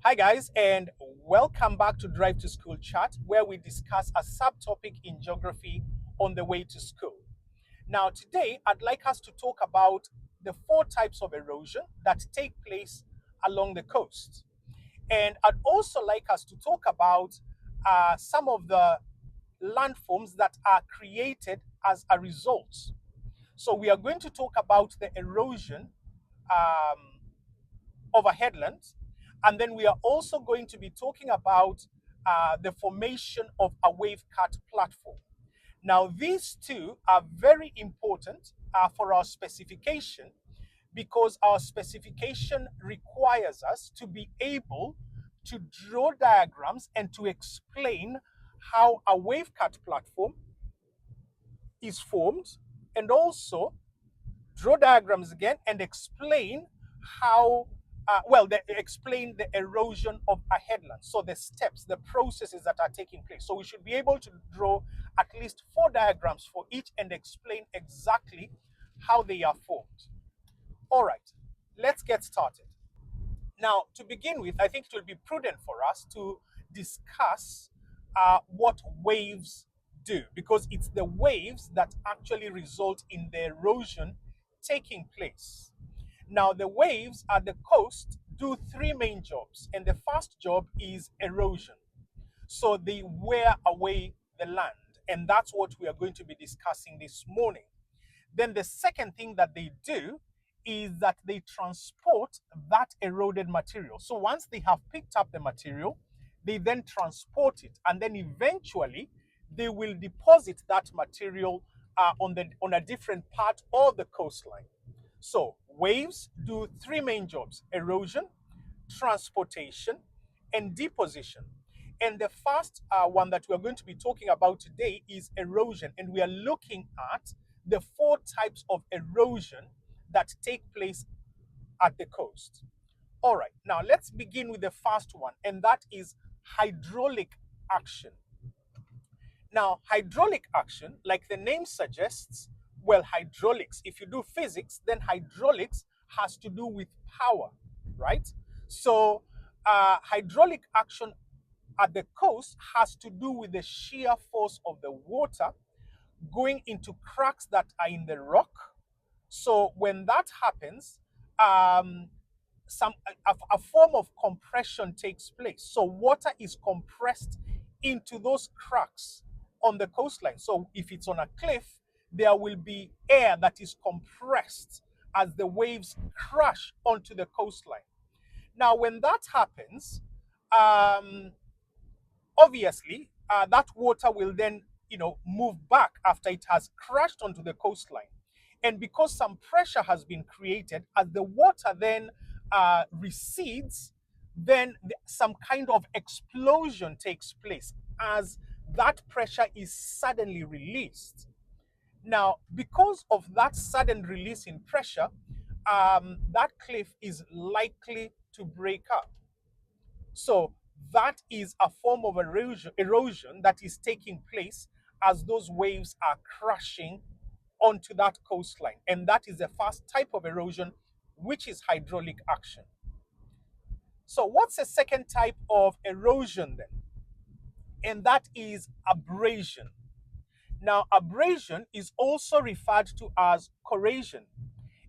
Hi, guys, and welcome back to Drive to School Chat, where we discuss a subtopic in geography on the way to school. Now, today, I'd like us to talk about the four types of erosion that take place along the coast. And I'd also like us to talk about some of the landforms that are created as a result. So, we are going to talk about the erosion um, of a headland. And then we are also going to be talking about the formation of a wave cut platform. Now, these two are very important for our specification because our specification requires us to be able to draw diagrams and to explain how a wave cut platform is formed, and also draw diagrams again and explain how they explain the erosion of a headland. So the steps, the processes that are taking place. So we should be able to draw at least 4 diagrams for each and explain exactly how they are formed. All right, let's get started. Now, to begin with, I think it will be prudent for us to discuss what waves do, because it's the waves that actually result in the erosion taking place. Now, the waves at the coast do 3 main jobs, and the first job is erosion. So they wear away the land, and that's what we are going to be discussing this morning. Then the second thing that they do is that they transport that eroded material. So once they have picked up the material, they then transport it, and then eventually they will deposit that material on a different part of the coastline. So waves do 3 main jobs: erosion, transportation, and deposition. And the first one that we're going to be talking about today is erosion, and we are looking at the 4 types of erosion that take place at the coast. All right, now let's begin with the first one, and that is hydraulic action. Now, hydraulic action, like the name suggests, well, hydraulics, if you do physics, then hydraulics has to do with power, right? So, hydraulic action at the coast has to do with the shear force of the water going into cracks that are in the rock. So when that happens, a form of compression takes place. So water is compressed into those cracks on the coastline. So if it's on a cliff, there will be air that is compressed as the waves crash onto the coastline. Now, when that happens, obviously, that water will then, move back after it has crashed onto the coastline. And because some pressure has been created, as the water then recedes, then some kind of explosion takes place as that pressure is suddenly released. Now, because of that sudden release in pressure, that cliff is likely to break up. So that is a form of erosion that is taking place as those waves are crashing onto that coastline. And that is the first type of erosion, which is hydraulic action. So what's the second type of erosion then? And that is abrasion. Now, abrasion is also referred to as corrosion.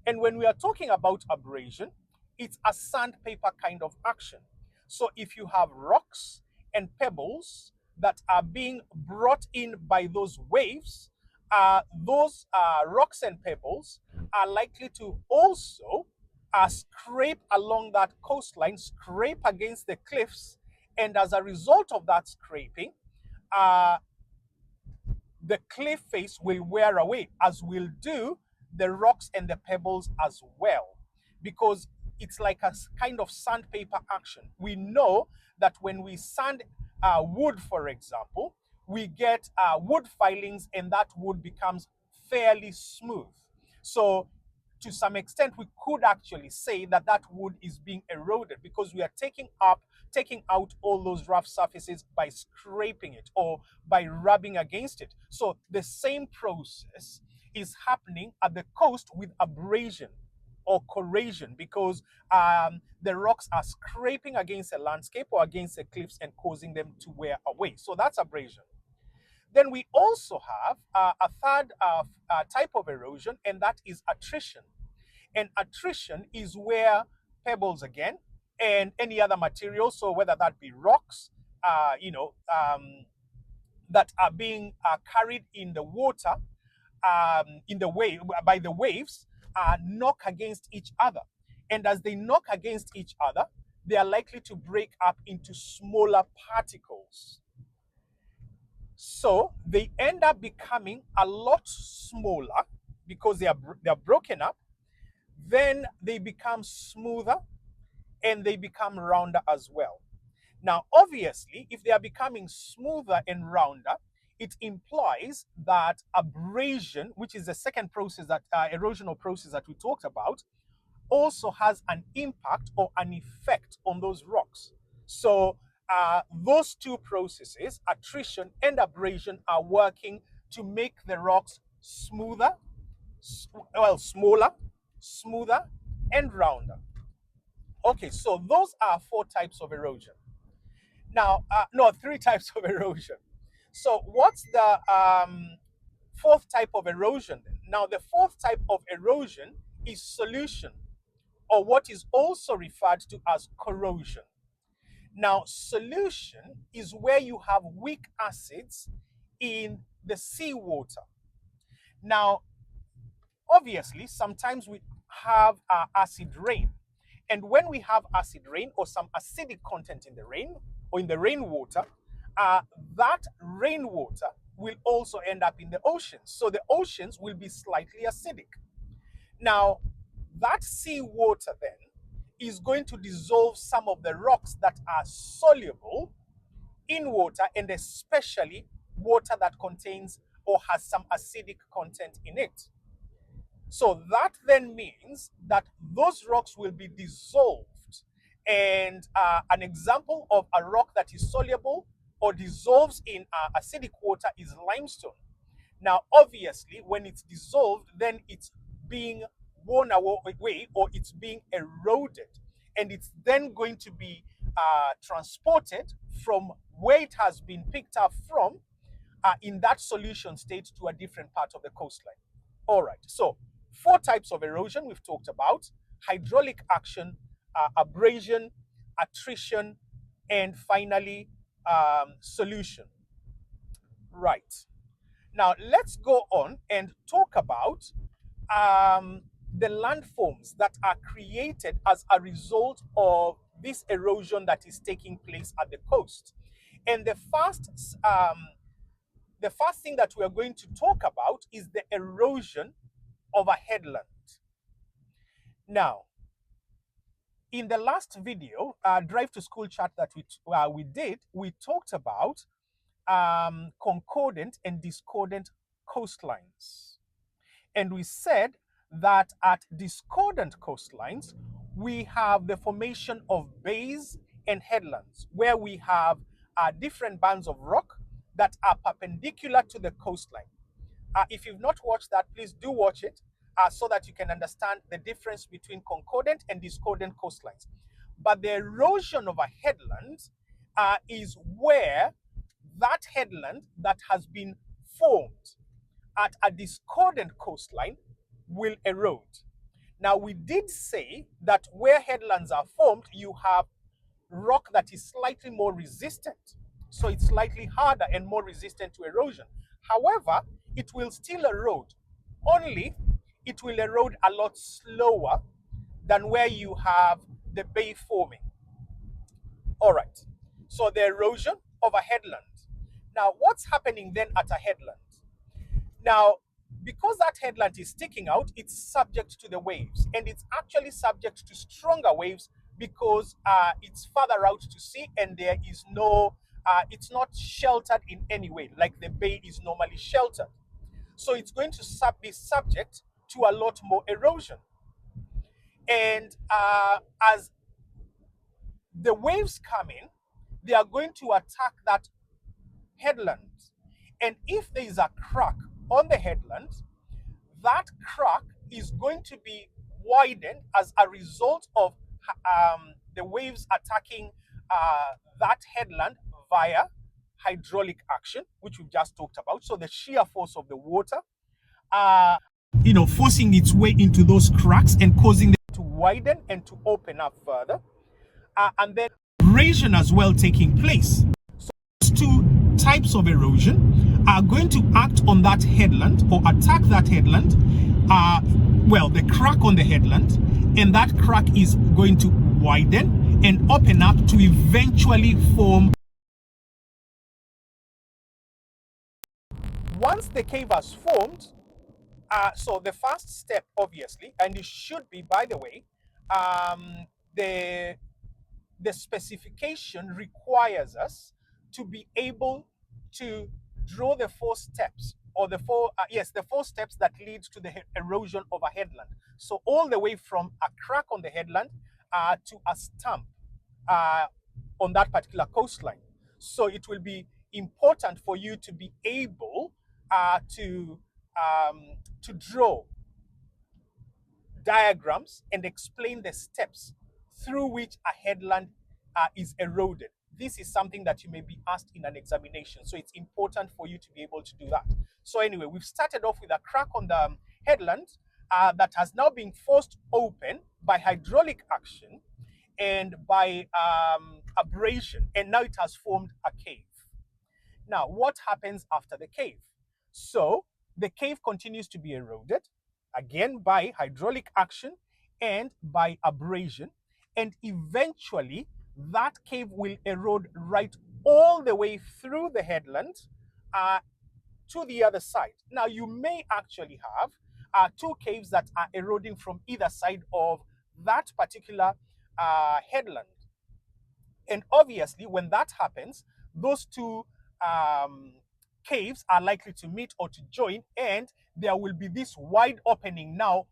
And when we are talking about abrasion, it's a sandpaper kind of action. So if you have rocks and pebbles that are being brought in by those waves, those rocks and pebbles are likely to also scrape along that coastline, scrape against the cliffs, and as a result of that scraping, the cliff face will wear away, as will do the rocks and the pebbles as well, because it's like a kind of sandpaper action. We know that when we sand wood, for example, we get wood filings, and that wood becomes fairly smooth. So to some extent, we could actually say that that wood is being eroded because we are taking out all those rough surfaces by scraping it or by rubbing against it. So the same process is happening at the coast with abrasion. or corrosion because the rocks are scraping against a landscape or against the cliffs and causing them to wear away. So that's abrasion. Then we also have a third type of erosion, and that is attrition. And attrition is where pebbles again and any other material, so whether that be rocks, that are being carried in the water, in the wave by the waves, knock against each other. And as they knock against each other, they are likely to break up into smaller particles. So they end up becoming a lot smaller because they are broken up. Then they become smoother and they become rounder as well. Now, obviously, if they are becoming smoother and rounder, it implies that abrasion, which is the second process, that erosional process that we talked about, also has an impact or an effect on those rocks. So those two processes, attrition and abrasion, are working to make the rocks smoother, smaller, smoother, and rounder. Okay, so those are 4 types of erosion. Now, no, 3 types of erosion. So what's the 4th type of erosion then? Now, the 4th type of erosion is solution, or what is also referred to as corrosion. Now, solution is where you have weak acids in the seawater. Now, obviously, sometimes we have acid rain. And when we have acid rain or some acidic content in the rain or in the rainwater, that rainwater will also end up in the oceans. So the oceans will be slightly acidic. Now, that seawater then is going to dissolve some of the rocks that are soluble in water, and especially water that contains or has some acidic content in it. So that then means that those rocks will be dissolved. And an example of a rock that is soluble or dissolves in acidic water is limestone. Now, obviously, when it's dissolved, then it's being worn away or it's being eroded. And it's then going to be transported from where it has been picked up from in that solution state to a different part of the coastline. All right, so 4 types of erosion we've talked about: hydraulic action, abrasion, attrition, and finally solution. Right. Now let's go on and talk about the landforms that are created as a result of this erosion that is taking place at the coast. And the first thing that we are going to talk about is the erosion of a headland. Now, in the last video, Drive to School chat that we did, we talked about concordant and discordant coastlines. And we said that at discordant coastlines, we have the formation of bays and headlands, where we have different bands of rock that are perpendicular to the coastline. If you've not watched that, please do watch it so that you can understand the difference between concordant and discordant coastlines. But the erosion of a headland is where that headland that has been formed at a discordant coastline will erode. Now, we did say that where headlands are formed, you have rock that is slightly more resistant. So it's slightly harder and more resistant to erosion. However, it will still erode, only it will erode a lot slower than where you have the bay forming. All right, so the erosion of a headland. Now, what's happening then at a headland? Now, because that headland is sticking out, it's subject to the waves, and it's actually subject to stronger waves because it's further out to sea and there is no, it's not sheltered in any way like the bay is normally sheltered. So it's going to be subject to a lot more erosion. And as the waves come in, they are going to attack that headland. And if there is a crack on the headland, that crack is going to be widened as a result of the waves attacking that headland via hydraulic action, which we've just talked about. So the shear force of the water, forcing its way into those cracks and causing them to widen and to open up further. And then erosion as well taking place. So those two types of erosion are going to act on that headland or attack that headland, the crack on the headland, and that crack is going to widen and open up to eventually form. Once the cave has formed, so the first step, obviously, and it should be, by the way, the specification requires us to be able to draw the four steps, or the four steps that lead to the erosion of a headland. So all the way from a crack on the headland to a stump on that particular coastline. So it will be important for you to be able to draw diagrams and explain the steps through which a headland is eroded. This is something that you may be asked in an examination, so it's important for you to be able to do that. So anyway, we've started off with a crack on the headland that has now been forced open by hydraulic action and by abrasion, and now it has formed a cave. Now, what happens after the cave? So the cave continues to be eroded, again by hydraulic action and by abrasion, and eventually that cave will erode right all the way through the headland to the other side. Now, you may actually have two caves that are eroding from either side of that particular headland. And obviously, when that happens, those two caves are likely to meet or to join, and there will be this wide opening now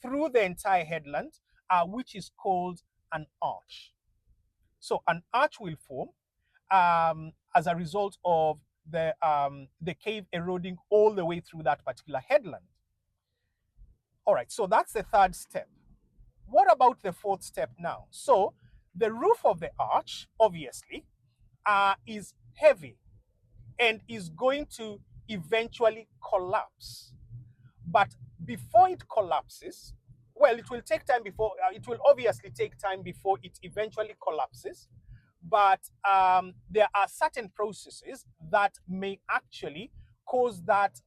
through the entire headland, which is called an arch. So an arch will form as a result of the cave eroding all the way through that particular headland. All right, so that's the third step. What about the fourth step now? So the roof of the arch, obviously, is heavy and is going to eventually collapse. But before it collapses, well, it will take time before, it will obviously take time before it eventually collapses. But there are certain processes that may actually cause that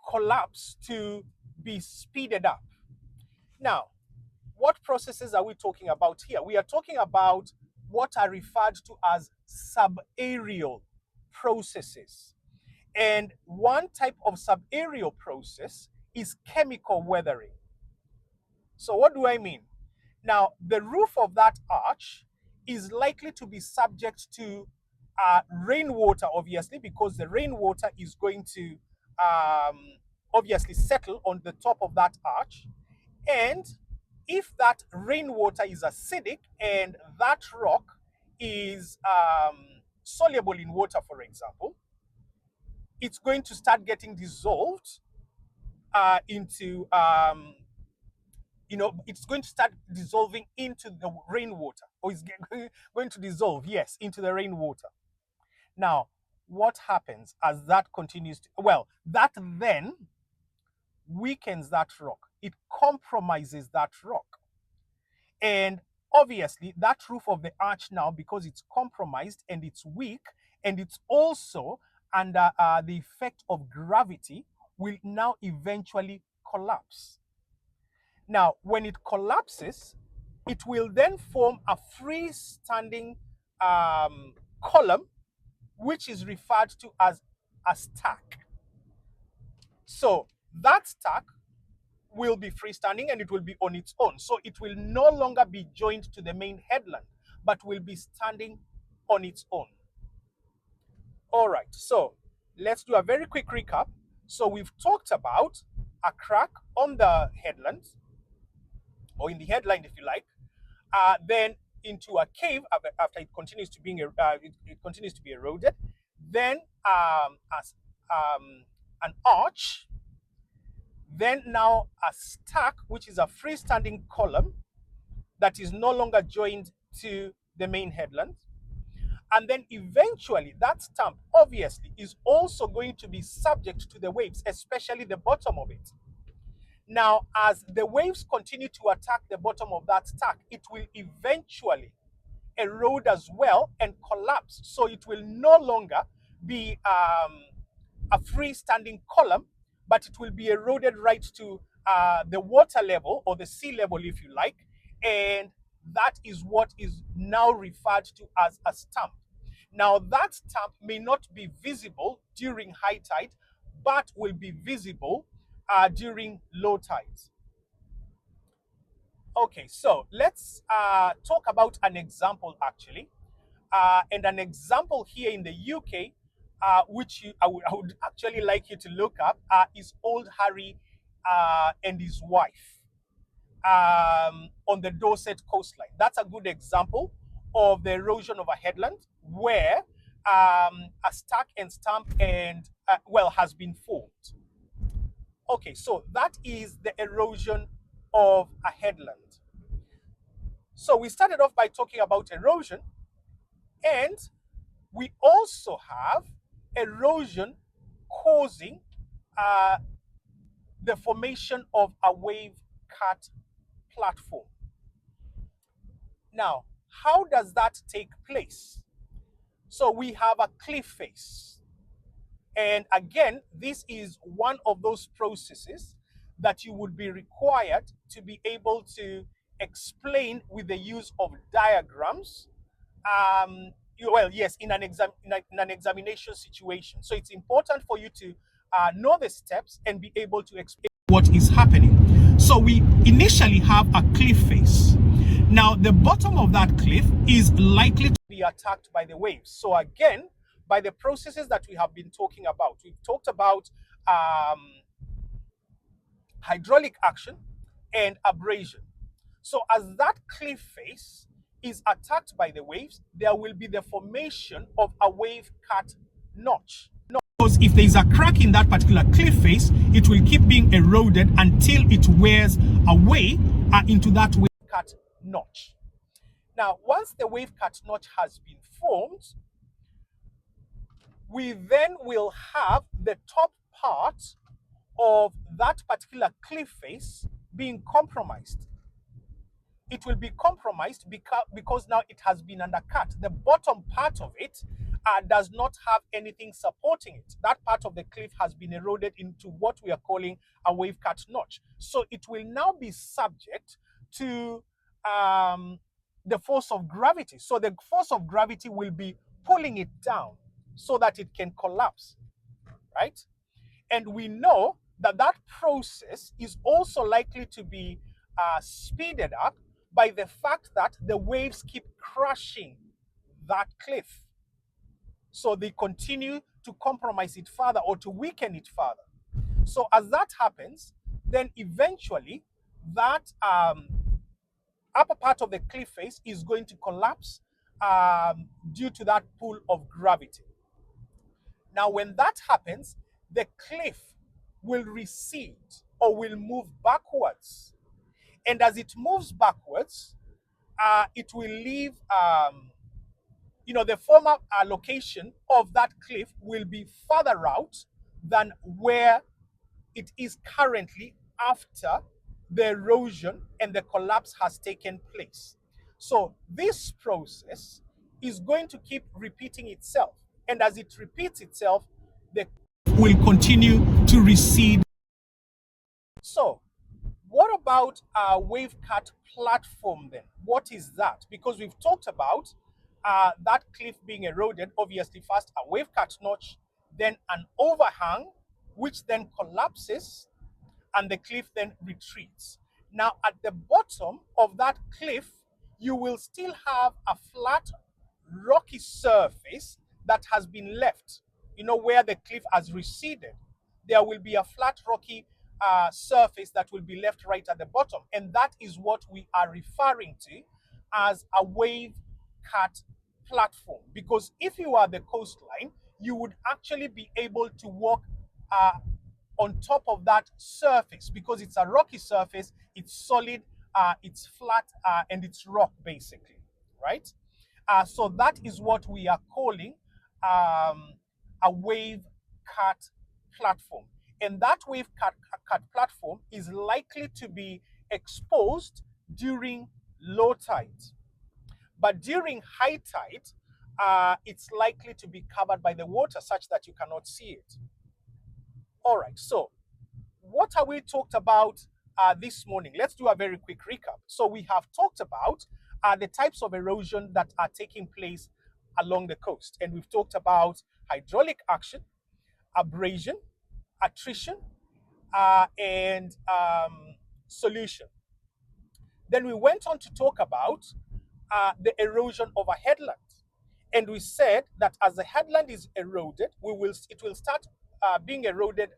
collapse to be speeded up. Now, what processes are we talking about here? We are talking about what are referred to as subaerial processes. And one type of subaerial process is chemical weathering. So what do I mean? Now, the roof of that arch is likely to be subject to rainwater, obviously, because the rainwater is going to obviously settle on the top of that arch. And if that rainwater is acidic and that rock is soluble in water, for example, it's going to start getting dissolved into, it's going to start dissolving into the rainwater, or it's going to dissolve, yes, into the rainwater. Now, what happens as that continues to, that then weakens that rock. It compromises that rock. And obviously, that roof of the arch now, because it's compromised and it's weak, and it's also under the effect of gravity, will now eventually collapse. Now, when it collapses, it will then form a freestanding column, which is referred to as a stack. So that stack will be freestanding and it will be on its own. So it will no longer be joined to the main headland, but will be standing on its own. All right, so let's do a very quick recap. So we've talked about a crack on the headland, or in the headland, if you like, then into a cave after it continues to be eroded, then as an arch, then now a stack, which is a freestanding column that is no longer joined to the main headland. And then eventually that stump obviously is also going to be subject to the waves, especially the bottom of it. Now, as the waves continue to attack the bottom of that stack, it will eventually erode as well and collapse. So it will no longer be a freestanding column, but it will be eroded right to the water level, or the sea level if you like, and that is what is now referred to as a stump. Now that stump may not be visible during high tide, but will be visible during low tides. Okay, so let's talk about an example actually. And an example here in the UK, which I would actually like you to look up, is Old Harry and his wife on the Dorset coastline. That's a good example of the erosion of a headland where a stack and stump and has been formed. Okay, so that is the erosion of a headland. So we started off by talking about erosion, and we also have erosion causing the formation of a wave-cut platform. Now, how does that take place? So we have a cliff face. And again, this is one of those processes that you would be required to be able to explain with the use of diagrams. Yes, in an examination situation. So it's important for you to know the steps and be able to explain what is happening. So we initially have a cliff face. Now, the bottom of that cliff is likely to be attacked by the waves. So again, by the processes that we have been talking about, we've talked about hydraulic action and abrasion. So as that cliff face is attacked by the waves, there will be the formation of a wave-cut notch. Because if there is a crack in that particular cliff face, it will keep being eroded until it wears away into that wave-cut notch. Now, once the wave-cut notch has been formed, we then will have the top part of that particular cliff face being compromised. It will be compromised because now it has been undercut. The bottom part of it does not have anything supporting it. That part of the cliff has been eroded into what we are calling a wave-cut notch. So it will now be subject to the force of gravity. So the force of gravity will be pulling it down so that it can collapse, right? And we know that that process is also likely to be speeded up by the fact that the waves keep crashing that cliff. So they continue to compromise it further or to weaken it further. So as that happens, then eventually that upper part of the cliff face is going to collapse due to that pull of gravity. Now, when that happens, the cliff will recede or will move backwards. And as it moves backwards, it will leave, the former location of that cliff will be further out than where it is currently after the erosion and the collapse has taken place. So this process is going to keep repeating itself. And as it repeats itself, the cliff will continue to recede. So what about a wave-cut platform then? What is that? Because we've talked about that cliff being eroded, obviously first a wave-cut notch, then an overhang, which then collapses, and the cliff then retreats. Now at the bottom of that cliff, you will still have a flat, rocky surface that has been left, where the cliff has receded. There will be a flat, rocky surface that will be left right at the bottom. And that is what we are referring to as a wave-cut platform. Because if you are the coastline, you would actually be able to walk on top of that surface, because it's a rocky surface, it's solid, it's flat, and it's rock basically, right? So that is what we are calling a wave cut platform. And that wave cut platform is likely to be exposed during low tide. But during high tide, it's likely to be covered by the water such that you cannot see it. All right, so what have we talked about this morning? Let's do a very quick recap. So we have talked about the types of erosion that are taking place along the coast. And we've talked about hydraulic action, abrasion, attrition, and solution. Then we went on to talk about the erosion of a headland. And we said that as the headland is eroded, it will start being eroded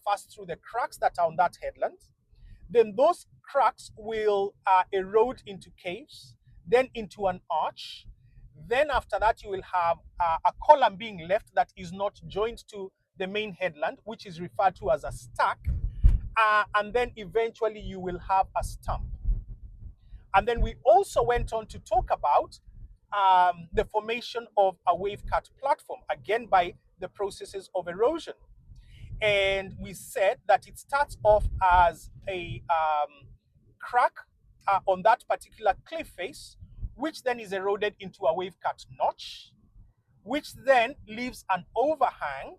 first through the cracks that are on that headland. Then those cracks will erode into caves, then into an arch. Then after that, you will have a column being left that is not joined to the main headland, which is referred to as a stack. And then eventually you will have a stump. And then we also went on to talk about the formation of a wave cut platform, again by the processes of erosion. And we said that it starts off as a crack on that particular cliff face, which then is eroded into a wave cut notch, which then leaves an overhang.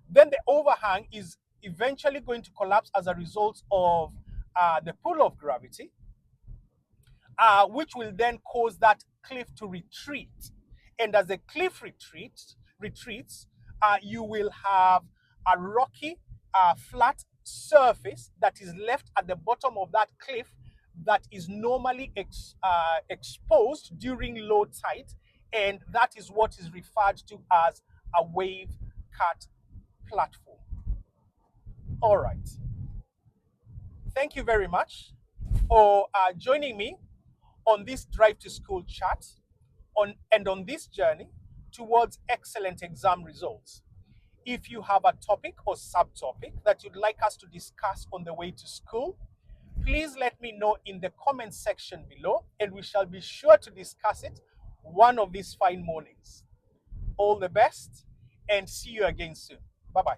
Then the overhang is eventually going to collapse as a result of the pull of gravity, which will then cause that cliff to retreat. And as the cliff retreats, you will have a rocky, flat surface that is left at the bottom of that cliff that is normally exposed during low tide, and that is what is referred to as a wave cut platform. All right. Thank you very much for joining me on this Drive to School chat on this journey towards excellent exam results. If you have a topic or subtopic that you'd like us to discuss on the way to school, please let me know in the comment section below, and we shall be sure to discuss it one of these fine mornings. All the best, and see you again soon. Bye-bye.